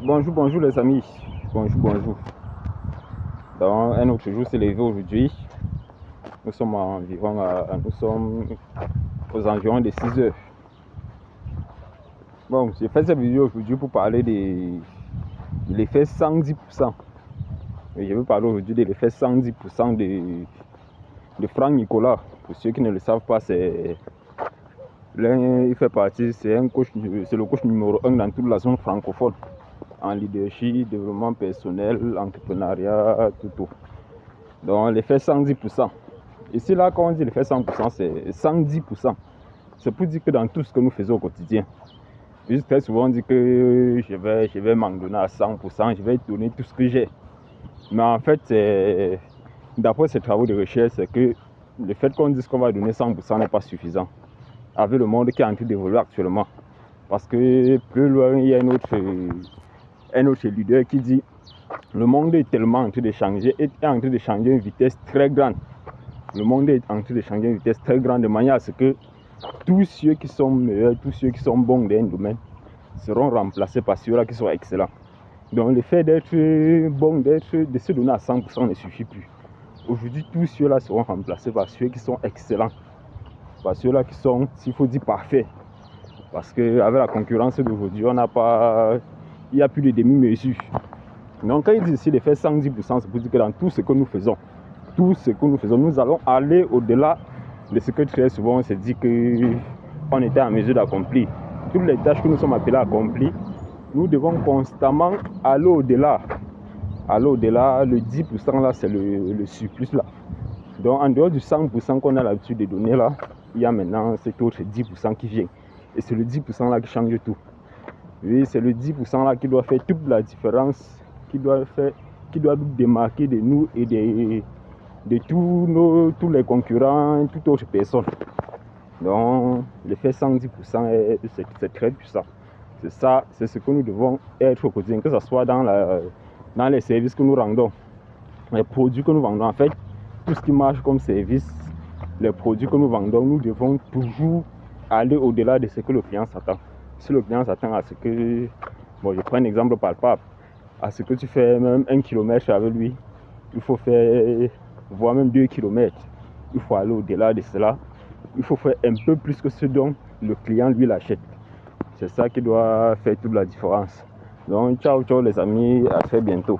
Bonjour les amis, bonjour. Donc, un autre jour s'est levé aujourd'hui. Nous sommes aux environs de 6 heures. Bon, j'ai fait cette vidéo aujourd'hui pour parler de l'effet 110%. Et je veux parler aujourd'hui de l'effet 110% de Franck Nicolas. Pour ceux qui ne le savent pas, c'est le coach numéro 1 dans toute la zone francophone. En leadership, développement personnel, entrepreneuriat, tout. Donc l'effet 110%. Ici là, quand on dit l'effet 100%, c'est 110%. C'est pour dire que dans tout ce que nous faisons au quotidien, juste très souvent on dit que je vais m'en donner à 100%, je vais donner tout ce que j'ai. Mais en fait, d'après ces travaux de recherche, c'est que le fait qu'on dise qu'on va donner 100% n'est pas suffisant. Avec le monde qui est en train d'évoluer actuellement. Parce que plus loin, il y a un autre leader qui dit le monde est tellement en train de changer, est en train de changer à une vitesse très grande. Le monde est en train de changer à une vitesse très grande de manière à ce que tous ceux qui sont meilleurs, tous ceux qui sont bons dans un domaine seront remplacés par ceux-là qui sont excellents. Donc le fait d'être bon, de se donner à 100% ne suffit plus. Aujourd'hui, tous ceux-là seront remplacés par ceux qui sont excellents. Par ceux-là qui sont, s'il faut dire, parfaits. Parce qu'avec la concurrence d'aujourd'hui, il n'y a plus de demi-mesure. Donc quand il dit ici l'effet 110%, c'est pour dire que dans tout ce que nous faisons, nous allons aller au-delà de ce que très souvent on se dit qu'on était en mesure d'accomplir. Toutes les tâches que nous sommes appelés à accomplir, nous devons constamment aller au-delà. Aller au-delà, le 10% là, c'est le surplus là. Donc en dehors du 100% qu'on a l'habitude de donner là, il y a maintenant cet autre 10% qui vient. Et c'est le 10% là qui change tout. Oui, c'est le 10% là qui doit faire toute la différence, qui doit nous démarquer de nous et de tous les concurrents, toute autre personne. Donc, l'effet 110%, c'est très puissant. C'est ça, c'est ce que nous devons être au quotidien, que ce soit dans les services que nous rendons, les produits que nous vendons. En fait, tout ce qui marche comme service, les produits que nous vendons, nous devons toujours aller au-delà de ce que le client s'attend. Si le client s'attend à ce que, je prends un exemple palpable, à ce que tu fais même 1 km avec lui, il faut faire, voire même 2 km. Il faut aller au-delà de cela. Il faut faire un peu plus que ce dont le client lui l'achète. C'est ça qui doit faire toute la différence. Donc, ciao les amis, à très bientôt.